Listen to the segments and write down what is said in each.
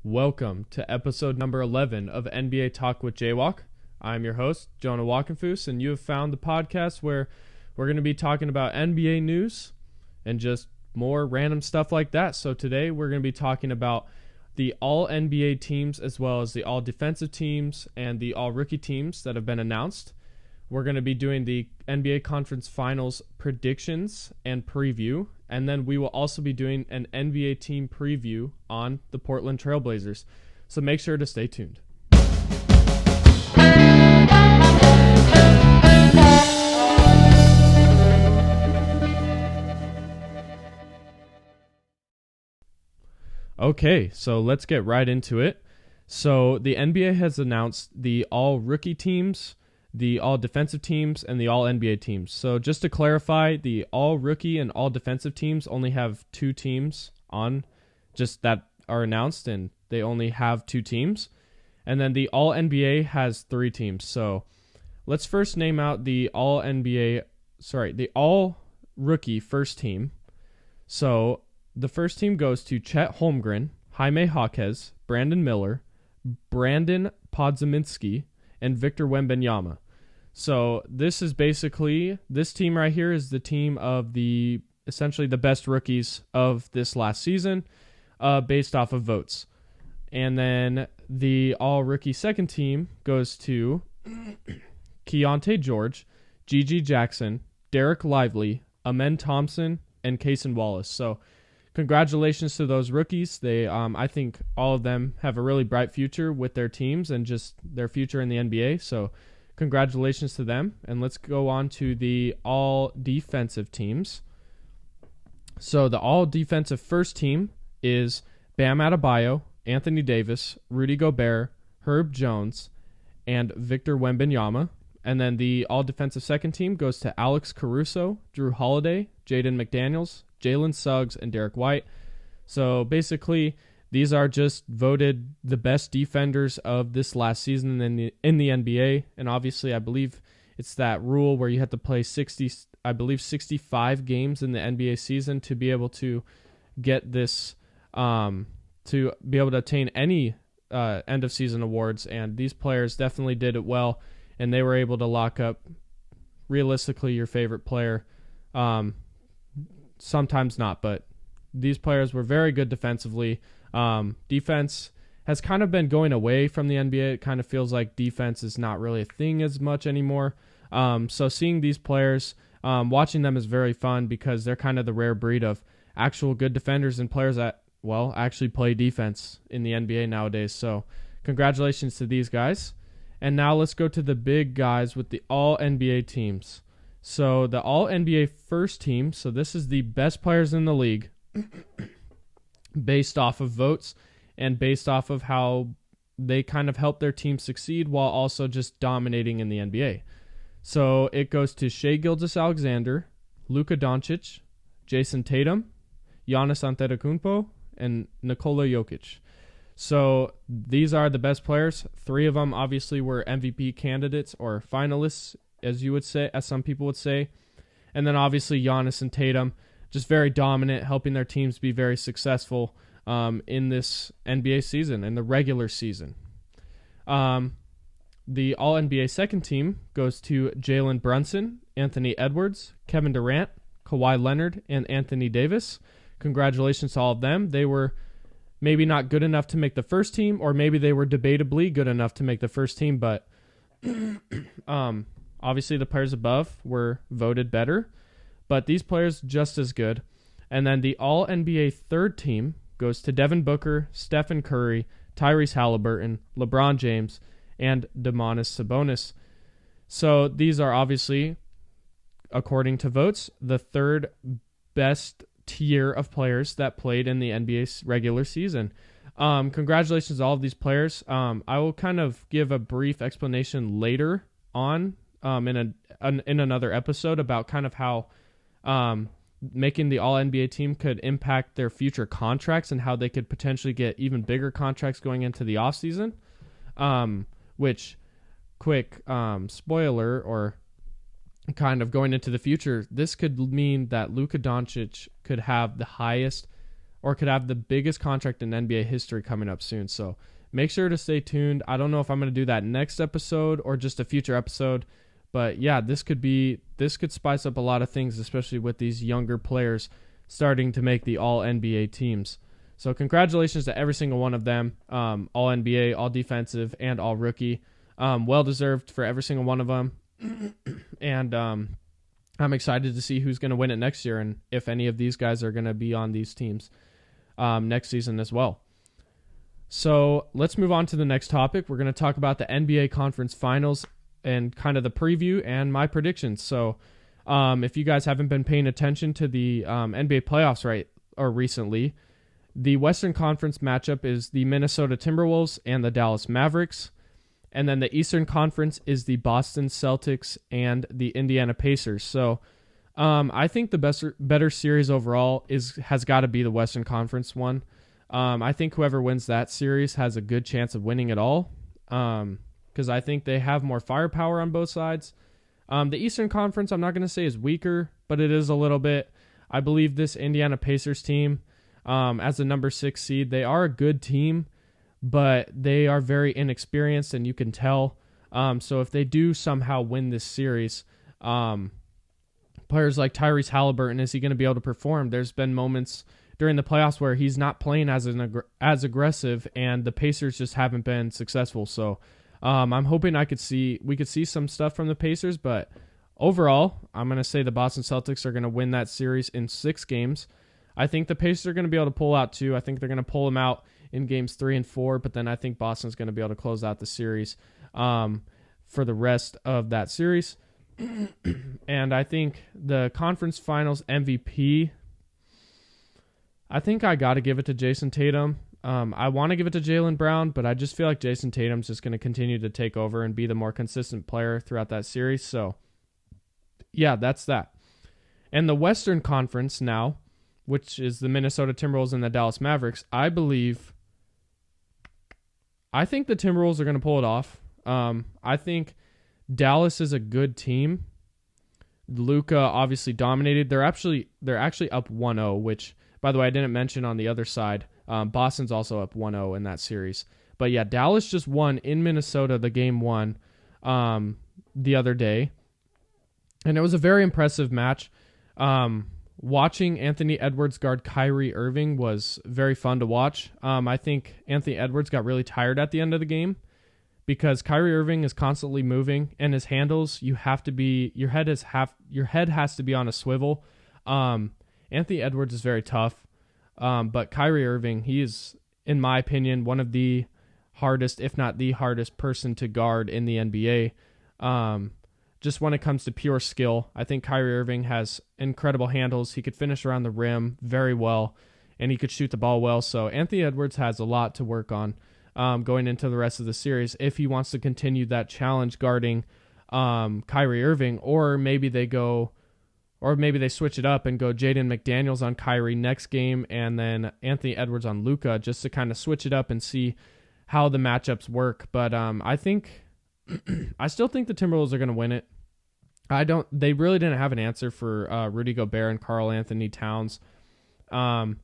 Welcome to episode number 11 of NBA Talk with Jaywalk. I'm your host, Jonah Walkenfoos, and you have found the podcast where we're going to be talking about NBA news and just more random stuff like that. So today we're going to be talking about the all-NBA teams as well as the all-defensive teams and the all-rookie teams that have been announced. We're going to be doing the NBA Conference Finals predictions and preview, and then we will also be doing an NBA team preview on the Portland Trail Blazers. So make sure to stay tuned. Okay, so let's get right into it. So the NBA has announced the all-rookie teams, the all-defensive teams, and the all-NBA teams. So just to clarify, the all-rookie and all-defensive teams only have two teams on just that are announced, and they only have two teams. And then the all-NBA has three teams. So let's first name out the the all-rookie first team. So the first team goes to Chet Holmgren, Jaime Jaquez, Brandon Miller, Brandon Podziemski, and Victor Wembanyama. So this team right here is the team of essentially the best rookies of this last season based off of votes. And then the all-rookie second team goes to Keontae George, Gigi Jackson, Derek Lively, Amen Thompson, and Cason Wallace. So congratulations to those rookies. They, I think all of them have a really bright future with their teams and just their future in the NBA. So congratulations to them. And let's go on to the all-defensive teams. So the all-defensive first team is Bam Adebayo, Anthony Davis, Rudy Gobert, Herb Jones, and Victor Wembanyama. And then the all-defensive second team goes to Alex Caruso, Drew Holiday, Jaden McDaniels, Jalen Suggs, and Derek White. So basically, these are just voted the best defenders of this last season in the NBA. And obviously, I believe it's that rule where you have to play 65 games in the NBA season to be able to get this, to be able to attain any end of season awards. And these players definitely did it well, and they were able to lock up realistically your favorite player. Sometimes not, but these players were very good defensively. Defense has kind of been going away from the NBA. It kind of feels like defense is not really a thing as much anymore. So seeing these players, watching them is very fun because they're kind of the rare breed of actual good defenders and players that, well, actually play defense in the NBA nowadays. So congratulations to these guys. And now let's go to the big guys with the all-NBA teams. So the all-NBA first team, so this is the best players in the league based off of votes and based off of how they kind of help their team succeed while also just dominating in the NBA. So it goes to Shai Gilgeous-Alexander, Luka Doncic, Jason Tatum, Giannis Antetokounmpo, and Nikola Jokic. So these are the best players. Three of them obviously were MVP candidates or finalists, as you would say, as some people would say. And then obviously Giannis and Tatum, just very dominant, helping their teams be very successful in this NBA season, in the regular season. The All-NBA second team goes to Jalen Brunson, Anthony Edwards, Kevin Durant, Kawhi Leonard, and Anthony Davis. Congratulations to all of them. They were maybe not good enough to make the first team, or maybe they were debatably good enough to make the first team, but obviously the players above were voted better, but these players just as good. And then the All-NBA third team goes to Devin Booker, Stephen Curry, Tyrese Halliburton, LeBron James, and Domantas Sabonis. So these are obviously, according to votes, the third best tier of players that played in the NBA regular season. Congratulations to all of these players. I will kind of give a brief explanation later on in another episode about kind of how making the All-NBA team could impact their future contracts and how they could potentially get even bigger contracts going into the offseason. Which, quick spoiler, or kind of going into the future, this could mean that Luka Doncic could have the highest or could have the biggest contract in NBA history coming up soon. So make sure to stay tuned. I don't know if I'm going to do that next episode or just a future episode, but yeah, this could spice up a lot of things, especially with these younger players starting to make the all NBA teams. So congratulations to every single one of them, all NBA, all defensive, and all rookie. Well deserved for every single one of them. And I'm excited to see who's going to win it next year and if any of these guys are going to be on these teams next season as well. So let's move on to the next topic. We're going to talk about the NBA Conference Finals and kind of the preview and my predictions. So if you guys haven't been paying attention to the NBA playoffs recently, the Western Conference matchup is the Minnesota Timberwolves and the Dallas Mavericks. And then the Eastern Conference is the Boston Celtics and the Indiana Pacers. So I think the better series overall has got to be the Western Conference one. I think whoever wins that series has a good chance of winning it all because I think they have more firepower on both sides. The Eastern Conference, I'm not going to say is weaker, but it is a little bit. I believe this Indiana Pacers team, as the number 6 seed, they are a good team, but they are very inexperienced, and you can tell. So if they do somehow win this series, players like Tyrese Halliburton, is he going to be able to perform? There's been moments during the playoffs where he's not playing as aggressive, and the Pacers just haven't been successful. So I'm hoping we could see some stuff from the Pacers, but overall, I'm going to say the Boston Celtics are going to win that series in 6 games. I think the Pacers are going to be able to pull out 2. I think they're going to pull them out in games 3 and 4, but then I think Boston's going to be able to close out the series for the rest of that series. And I think the conference finals MVP, I think I got to give it to Jason Tatum. I want to give it to Jaylen Brown, but I just feel like Jason Tatum's just going to continue to take over and be the more consistent player throughout that series. So, yeah, that's that. And the Western Conference now, which is the Minnesota Timberwolves and the Dallas Mavericks, I think the Timberwolves are going to pull it off. I think Dallas is a good team. Luka obviously dominated. They're actually up 1-0, which, by the way, I didn't mention on the other side. Boston's also up 1-0 in that series. But yeah, Dallas just won in Minnesota the game 1 the other day. And it was a very impressive match. Watching Anthony Edwards guard Kyrie Irving was very fun to watch. I think Anthony Edwards got really tired at the end of the game because Kyrie Irving is constantly moving, and his handles, your head has to be on a swivel. Anthony Edwards is very tough, but Kyrie Irving, he is, in my opinion, one of the hardest, if not the hardest person to guard in the NBA. Just when it comes to pure skill, I think Kyrie Irving has incredible handles. He could finish around the rim very well, and he could shoot the ball well. So Anthony Edwards has a lot to work on going into the rest of the series if he wants to continue that challenge guarding Kyrie Irving, or maybe they switch it up and go Jaden McDaniels on Kyrie next game and then Anthony Edwards on Luka, just to kind of switch it up and see how the matchups work. But I still think the Timberwolves are going to win it. They really didn't have an answer for Rudy Gobert and Karl Anthony Towns. And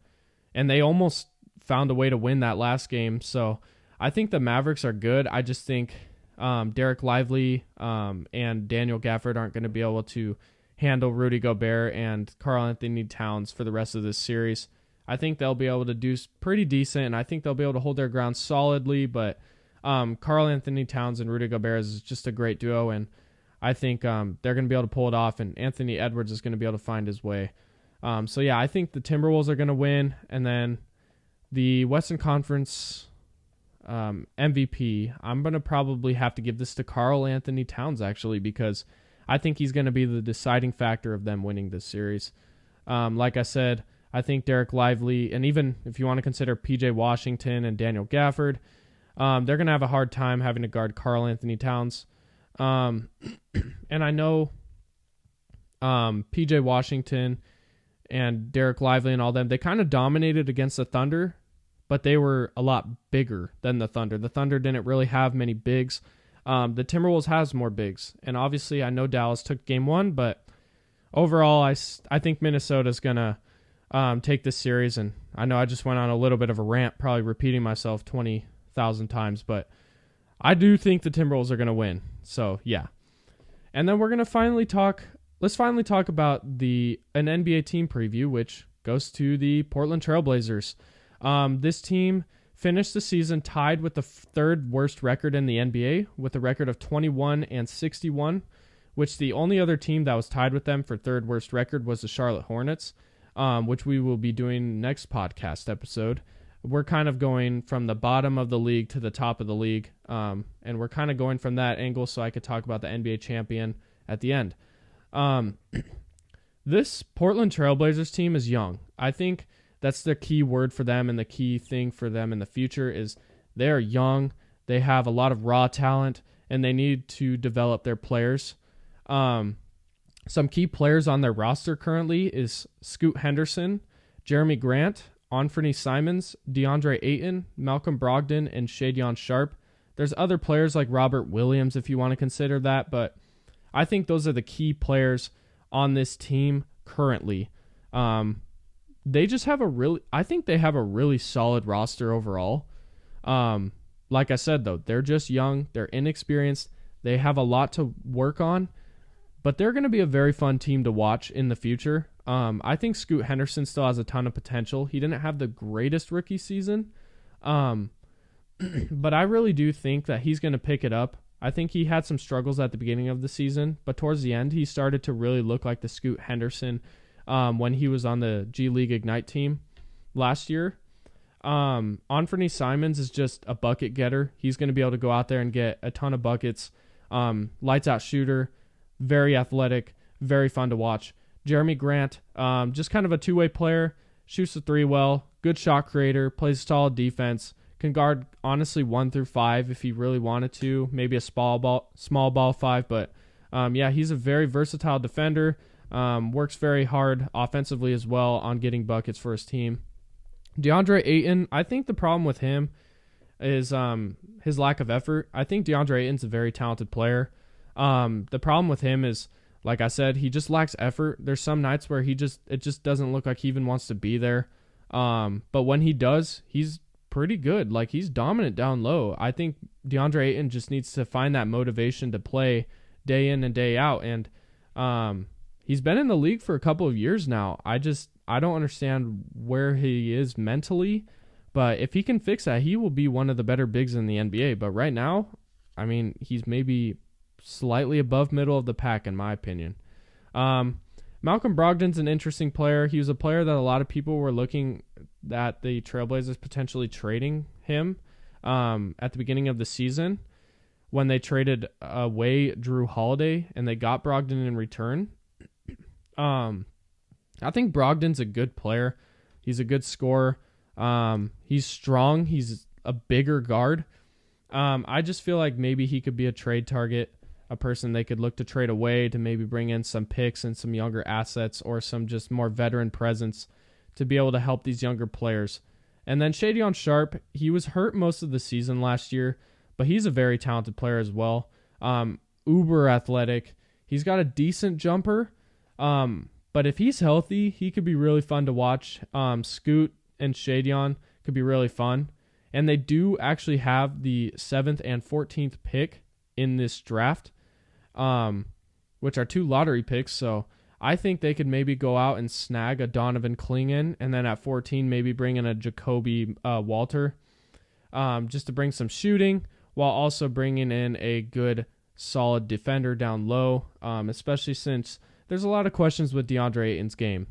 they almost found a way to win that last game. So I think the Mavericks are good. I just think Derek Lively and Daniel Gafford aren't going to be able to handle Rudy Gobert and Karl Anthony Towns for the rest of this series. I think they'll be able to do pretty decent, and I think they'll be able to hold their ground solidly, but Karl Anthony Towns and Rudy Gobert is just a great duo, and I think they're going to be able to pull it off, and Anthony Edwards is going to be able to find his way. So yeah, I think the Timberwolves are going to win, and then the Western Conference MVP, I'm going to probably have to give this to Karl Anthony Towns, actually, because I think he's going to be the deciding factor of them winning this series. Like I said, I think Derek Lively, and even if you want to consider PJ Washington and Daniel Gafford, they're going to have a hard time having to guard Karl Anthony Towns. And I know PJ Washington and Derek Lively and all them, they kind of dominated against the Thunder, but they were a lot bigger than the Thunder. The Thunder didn't really have many bigs. The Timberwolves has more bigs. And obviously I know Dallas took game 1, but overall I think Minnesota's going to take this series. And I know I just went on a little bit of a rant, probably repeating myself 20,000 times, but I do think the Timberwolves are going to win. So, yeah. And then we're going to let's finally talk about an NBA team preview, which goes to the Portland Trailblazers. This team finished the season tied with the third worst record in the NBA with a record of 21-61, which the only other team that was tied with them for third worst record was the Charlotte Hornets, which we will be doing next podcast episode. We're kind of going from the bottom of the league to the top of the league, and we're kind of going from that angle so I could talk about the NBA champion at the end. This Portland Trailblazers team is young. I think that's the key word for them, and the key thing for them in the future is they're young, they have a lot of raw talent, and they need to develop their players. Some key players on their roster currently is Scoot Henderson, Jeremy Grant, Anthony Simons, DeAndre Ayton, Malcolm Brogdon, and Shadion Sharp. There's other players like Robert Williams if you want to consider that, but I think those are the key players on this team currently. They just have I think they have a really solid roster overall. Like I said, though, they're just young, they're inexperienced, they have a lot to work on, but they're going to be a very fun team to watch in the future. I think Scoot Henderson still has a ton of potential. He didn't have the greatest rookie season, but I really do think that he's going to pick it up. I think he had some struggles at the beginning of the season, but towards the end, he started to really look like the Scoot Henderson when he was on the G League Ignite team last year. Anthony Simons is just a bucket getter. He's going to be able to go out there and get a ton of buckets. Lights out shooter, very athletic, very fun to watch. Jeremy Grant, just kind of a two-way player, shoots the three well, good shot creator, plays solid defense, can guard honestly 1 through 5 if he really wanted to, maybe a small ball 5, but yeah, he's a very versatile defender, works very hard offensively as well on getting buckets for his team. DeAndre Ayton, I think the problem with him is his lack of effort. I think DeAndre Ayton's a very talented player. The problem with him is, like I said, he just lacks effort. There's some nights where it just doesn't look like he even wants to be there. But when he does, he's pretty good. Like, he's dominant down low. I think DeAndre Ayton just needs to find that motivation to play day in and day out. And he's been in the league for a couple of years now. I don't understand where he is mentally. But if he can fix that, he will be one of the better bigs in the NBA. But right now, I mean, he's maybe slightly above middle of the pack in my opinion. Malcolm Brogdon's an interesting player. He was a player that a lot of people were looking at the Trailblazers potentially trading him at the beginning of the season when they traded away Drew Holiday and they got Brogdon in return. I think Brogdon's a good player. He's a good scorer. He's strong. He's a bigger guard. I just feel like maybe he could be a trade target, a person they could look to trade away to maybe bring in some picks and some younger assets or some just more veteran presence to be able to help these younger players. And then Shadion Sharp, he was hurt most of the season last year, but he's a very talented player as well. Uber athletic. He's got a decent jumper, but if he's healthy, he could be really fun to watch. Scoot and Shadion could be really fun. And they do actually have the 7th and 14th pick in this draft, which are 2 lottery picks. So I think they could maybe go out and snag a Donovan Clingan, and then at 14 maybe bring in a Jacoby Walter, just to bring some shooting while also bringing in a good solid defender down low, especially since there's a lot of questions with DeAndre Ayton's game.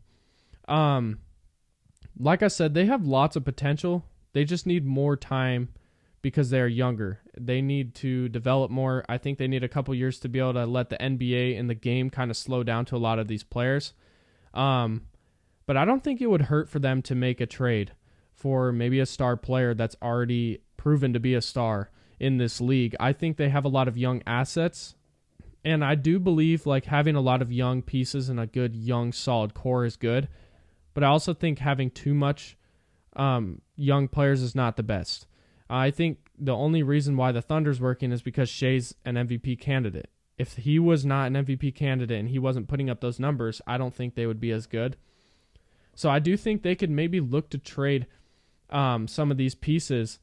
Like I said, they have lots of potential. They just need more time because they're younger. They need to develop more. I think they need a couple years to be able to let the NBA and the game kind of slow down to a lot of these players. But I don't think it would hurt for them to make a trade for maybe a star player that's already proven to be a star in this league. I think they have a lot of young assets, and I do believe like having a lot of young pieces and a good young solid core is good. But I also think having too much young players is not the best. I think the only reason why the Thunder's working is because Shea's an MVP candidate. If he was not an MVP candidate and he wasn't putting up those numbers, I don't think they would be as good. So I do think they could maybe look to trade some of these pieces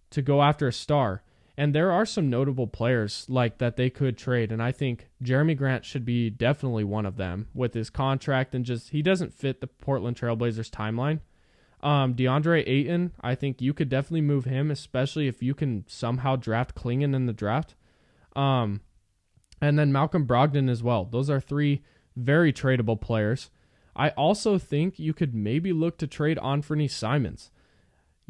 to go after a star. And there are some notable players like that they could trade. And I think Jeremy Grant should be definitely one of them with his contract and just he doesn't fit the Portland Trailblazers timeline. DeAndre Ayton, I think you could definitely move him, especially if you can somehow draft Klingon in the draft. And then Malcolm Brogdon as well. Those are 3 very tradable players. I also think you could maybe look to trade Anthony Simons.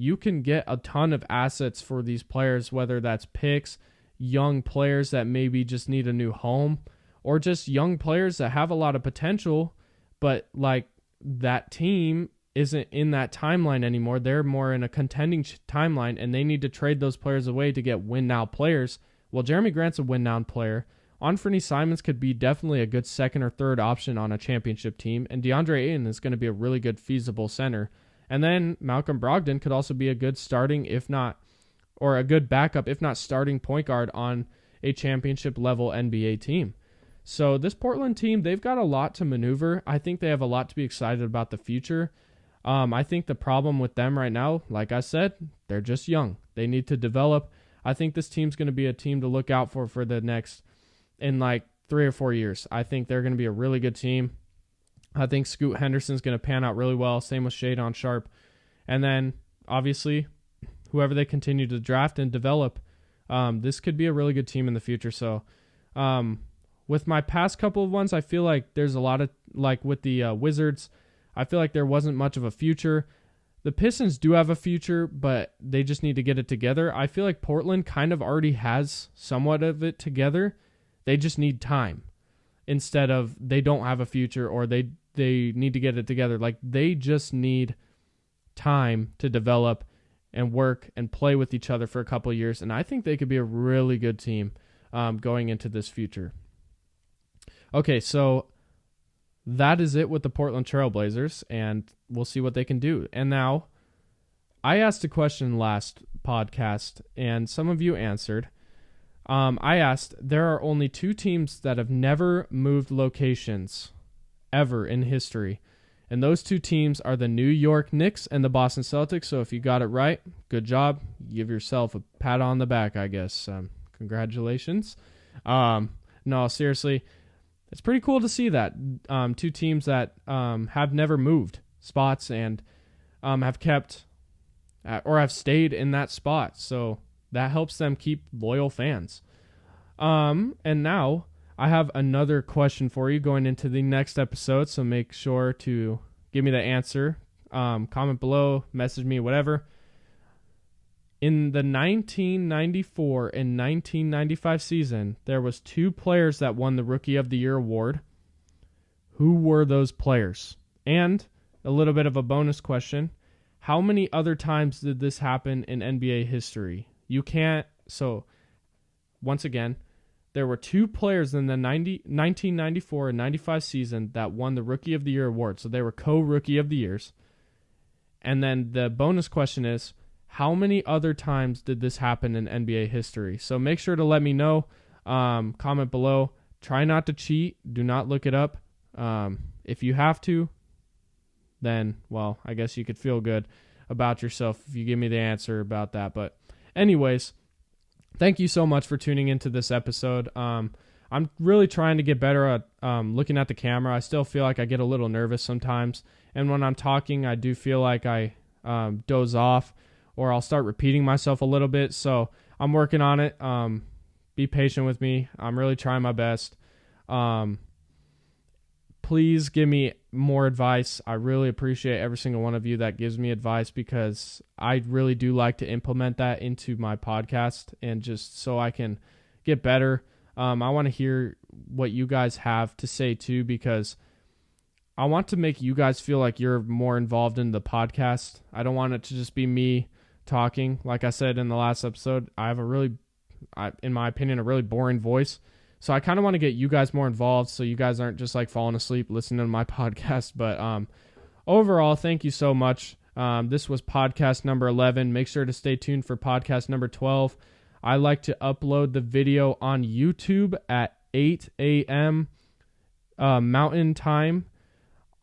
You can get a ton of assets for these players, whether that's picks, young players that maybe just need a new home, or just young players that have a lot of potential, but like that team isn't in that timeline anymore. They're more in a contending timeline, and they need to trade those players away to get win-now players. Well, Jeremy Grant's a win-now player. Anthony Simons could be definitely a good second or third option on a championship team, and DeAndre Ayton is going to be a really good feasible center. And then Malcolm Brogdon could also be a good starting, if not, or a good backup, if not starting point guard on a championship level NBA team. So this Portland team, they've got a lot to maneuver. I think they have a lot to be excited about the future. I think the problem with them right now, like I said, they're just young. They need to develop. I think this team's going to be a team to look out for the next, in like 3 or 4 years. I think they're going to be a really good team. I think Scoot Henderson's going to pan out really well. Same with Shadon Sharp. And then, obviously, whoever they continue to draft and develop, this could be a really good team in the future. So, with my past couple of ones, I feel like there's a lot of, like with the Wizards, I feel like there wasn't much of a future. The Pistons do have a future, but they just need to get it together. I feel like Portland kind of already has somewhat of it together. They just need time. Instead of they don't have a future or they need to get it together. Like they just need time to develop and work and play with each other for a couple of years. And I think they could be a really good team going into this future. Okay, so that is it with the Portland Trailblazers, and we'll see what they can do. And now, I asked a question last podcast, and some of you answered. I asked, there are only 2 teams that have never moved locations ever in history. And those 2 teams are the New York Knicks and the Boston Celtics. So if you got it right, good job. Give yourself a pat on the back, I guess. Congratulations. No, seriously, it's pretty cool to see that 2 teams that have never moved spots and have kept or have stayed in that spot. So that helps them keep loyal fans. And now I have another question for you going into the next episode, so make sure to give me the answer. Comment below, message me, whatever. In the 1994 and 1995 season, there was 2 players that won the Rookie of the Year award. Who were those players? And a little bit of a bonus question. How many other times did this happen in NBA history? You can't, so once again, there were 2 players in the 1994 and 95 season that won the Rookie of the Year award. So they were co-Rookie of the Years. And then the bonus question is, how many other times did this happen in NBA history? So make sure to let me know. Comment below. Try not to cheat. Do not look it up. If you have to, then, well, I guess you could feel good about yourself if you give me the answer about that. But anyways, thank you so much for tuning into this episode. I'm really trying to get better at looking at the camera. I still feel like I get a little nervous sometimes. And when I'm talking, I do feel like I doze off or I'll start repeating myself a little bit. So I'm working on it. Be patient with me. I'm really trying my best. Please give me more advice. I really appreciate every single one of you that gives me advice because I really do like to implement that into my podcast and just so I can get better. I want to hear what you guys have to say too because I want to make you guys feel like you're more involved in the podcast. I don't want it to just be me talking. Like I said in the last episode, I have in my opinion, a really boring voice. So I kind of want to get you guys more involved so you guys aren't just like falling asleep listening to my podcast. But overall, thank you so much. This was podcast number 11. Make sure to stay tuned for podcast number 12. I like to upload the video on YouTube at 8 a.m. Mountain time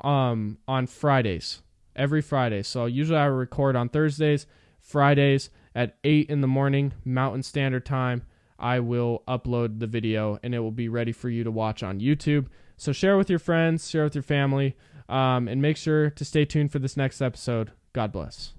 on Fridays. every Friday. So usually I record on Thursdays. Fridays at 8 in the morning, Mountain Standard Time, I will upload the video and it will be ready for you to watch on YouTube. So share with your friends, share with your family, and make sure to stay tuned for this next episode. God bless.